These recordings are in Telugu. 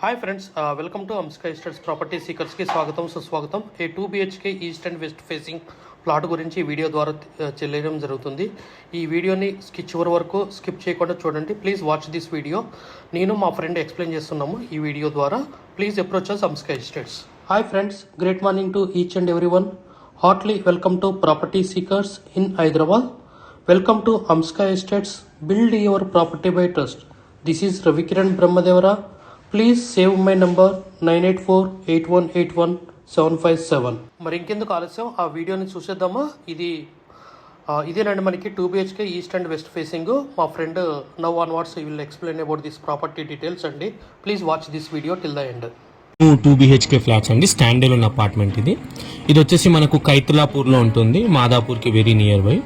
Hi friends, welcome to Amska Estates property సీకర్స్కి స్వాగతం సుస్వాగతం. A 2 BHK east and west facing plot గురించి ఈ వీడియో ద్వారా తెలియడం జరుగుతుంది. ఈ వీడియోని చివరి వరకు స్కిప్ చేయకుండా చూడండి. Please watch this video. నేను మా ఫ్రెండ్ ఎక్స్ప్లెయిన్ చేస్తున్నాము ఈ వీడియో ద్వారా. Please approach us Amska Estates. Hi friends, great morning to each and every one. Heartly welcome to property seekers in Hyderabad. Welcome to Amska Estates. Build your property by trust. This is Ravikiran Brahmadevara. Please save my number 9848181757. మరి ఇంకెందుకు ఆలస్యం, ఆ వీడియోని చూసేద్దామా. ఇదేనండి మనకి 2 BHK east and west facing. మా friend now onwards will explain about this property details అండి. Please watch this video till the end. 2 BHK flats అండి, స్టాండ్ అలోన్ అపార్ట్మెంట్. ఇది వచ్చేసి మనకు కైతులాపూర్లో ఉంటుంది, మాదాపూర్కి వెరీ నియర్ బై.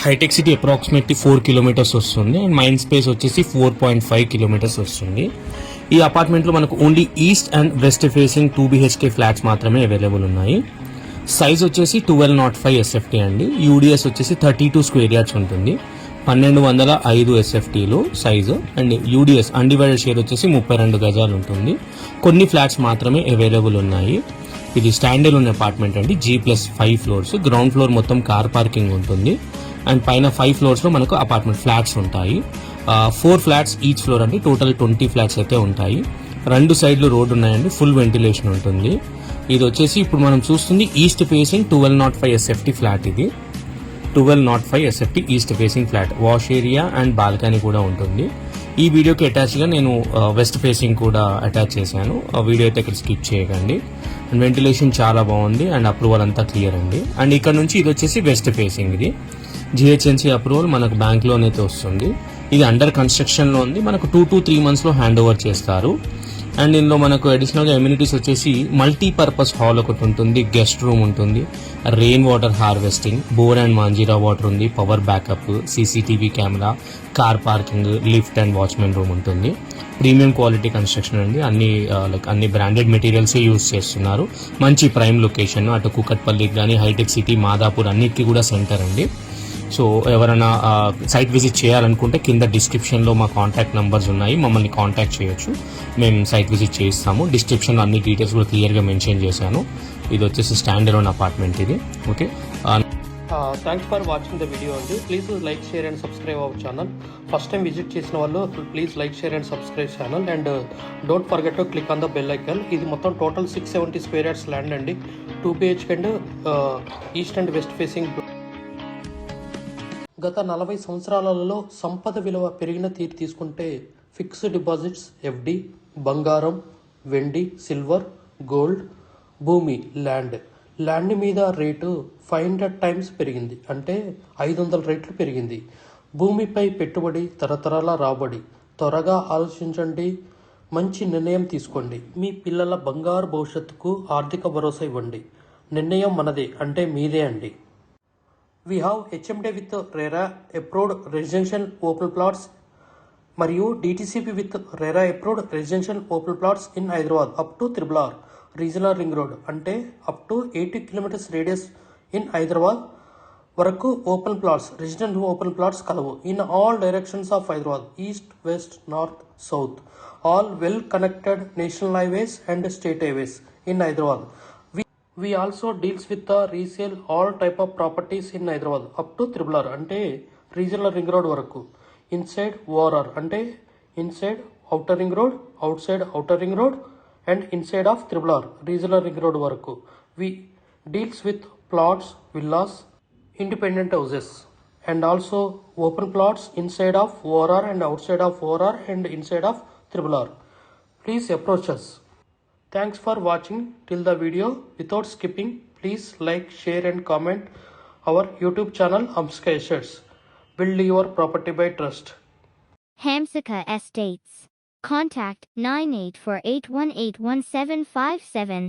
హైటెక్ సిటీ అప్రాక్సిమేట్లీ 4 కిలోమీటర్స్ వస్తుంది అండ్ మైండ్ స్పేస్ వచ్చేసి 4.5 కిలోమీటర్స్ వస్తుంది. ఈ అపార్ట్మెంట్లో మనకు only east and west facing 2 BHK flats మాత్రమే అవైలబుల్ ఉన్నాయి. సైజ్ వచ్చేసి 1205 SFT అండి. యూడిఎస్ వచ్చేసి 32 స్క్వేర్ యార్డ్స్ ఉంటుంది. 1205 SFTలో size and UDS undivided share వచ్చేసి 32 గజాలు ఉంటుంది. కొన్ని ఫ్లాట్స్ మాత్రమే అవైలబుల్ ఉన్నాయి. ఇది స్టాండ్ అలోన్ అపార్ట్మెంట్ అండి. G+5 floors. గ్రౌండ్ ఫ్లోర్ మొత్తం కార్ పార్కింగ్ ఉంటుంది అండ్ పైన 5 ఫ్లోర్స్లో మనకు అపార్ట్మెంట్ ఫ్లాట్స్ ఉంటాయి. 4 ఫ్లాట్స్ ఈచ్ ఫ్లోర్ అండి. టోటల్ 20 ఫ్లాట్స్ అయితే ఉంటాయి. 2 సైడ్లు రోడ్ ఉన్నాయండి. ఫుల్ వెంటిలేషన్ ఉంటుంది. ఇది వచ్చేసి ఇప్పుడు మనం చూస్తుంది ఈస్ట్ ఫేసింగ్ 1205 SFT ఫ్లాట్. ఇది 1205 SFT east facing flat. Wash area and balcony కూడా ఉంటుంది. ఈ వీడియోకి అటాచ్గా నేను వెస్ట్ ఫేసింగ్ కూడా అటాచ్ చేశాను. ఆ వీడియో అయితే ఇక్కడ స్కిప్ చేయకండి. అండ్ వెంటిలేషన్ చాలా బాగుంది అండ్ అప్రూవల్ అంతా క్లియర్ అండి. అండ్ ఇక్కడ నుంచి ఇది వచ్చేసి వెస్ట్ ఫేసింగ్. ఇది GHMC అప్రూవల్ మనకు బ్యాంక్ లోన్ అయితే వస్తుంది. ఇది అండర్ కన్స్ట్రక్షన్లో ఉంది. మనకు 2 to 3 monthsలో హ్యాండ్ ఓవర్ చేస్తారు. అండ్ ఇందులో మనకు అడిషనల్గా ఎమ్యూనిటీస్ వచ్చేసి మల్టీపర్పస్ హాల్ ఒకటి ఉంటుంది, గెస్ట్ రూమ్ ఉంటుంది, rain water harvesting, bore and Manjira water ఉంది, power backup, CCTV camera, car parking, lift and watchmen room ఉంటుంది. ప్రీమియం క్వాలిటీ కన్స్ట్రక్షన్ అండి. అన్ని బ్రాండెడ్ మెటీరియల్స్ యూజ్ చేస్తున్నారు. మంచి ప్రైమ్ లొకేషన్. అటు కూకట్పల్లికి కానీ, హైటెక్ సిటీ, మాదాపూర్ అన్నిటికీ కూడా సెంటర్ అండి. సో ఎవరైనా సైట్ విజిట్ చేయాలనుకుంటే కింద డిస్క్రిప్షన్లో మా కాంటాక్ట్ నెంబర్స్ ఉన్నాయి, మమ్మల్ని కాంటాక్ట్ చేయొచ్చు. మేము సైట్ విజిట్ చేయిస్తాము. డిస్క్రిప్షన్లో అన్ని డీటెయిల్స్ కూడా క్లియర్గా మెన్షన్ చేశాను. ఇది వచ్చేసి స్టాండ్ అలోన్ అపార్ట్మెంట్. ఇది okay. Thanks for watching the video అండి. Please like, share and subscribe our channel. First time visit చేసిన వాళ్ళు please like, share and subscribe channel and don't forget to click on the bell icon. ఇది మొత్తం టోటల్ 670 స్క్వేర్ యార్డ్స్ ల్యాండ్ అండి. 2 BHK and east and west facing. గత 40 సంవత్సరాలలో సంపద విలువ పెరిగిన తీరు తీసుకుంటే ఫిక్స్డ్ డిపాజిట్స్, FD, బంగారం, వెండి, సిల్వర్, గోల్డ్, భూమి, ల్యాండ్ మీద రేటు 500 times పెరిగింది. అంటే 500 రెట్లు పెరిగింది. భూమిపై పెట్టుబడి, తరతరాల రాబడి. త్వరగా ఆలోచించండి, మంచి నిర్ణయం తీసుకోండి. మీ పిల్లల బంగారు భవిష్యత్తుకు ఆర్థిక భరోసా ఇవ్వండి. నిర్ణయం మనదే, అంటే మీదే అండి. We have HMD with RERA approved residential open plots మరియు DTCP with RERA approved residential open plots in Hyderabad up to RRR regional ring road. అంటే up to 80 kilometers radius in Hyderabad వరకు open plots, resident open plots కలవు. In all directions of Hyderabad, east, west, north, south. All well connected national highways and state highways in Hyderabad. We also deals with the resale all type of properties in Hyderabad up to RRR అంటే రీజనల్ రింగ్ రోడ్ వరకు. ఇన్సైడ్ ORR అంటే inside outer ring road, outside outer ring road and inside of RRR regional ring road వరకు. We deals with plots, villas, independent houses and also open plots inside of ORR and outside of ORR and inside of RRR. Please approach us. Thanks for watching till the video. Without skipping, please like, share and comment our YouTube channel Hamsika Estates. Build your property by trust. Hamsika Estates. Contact 9848181757.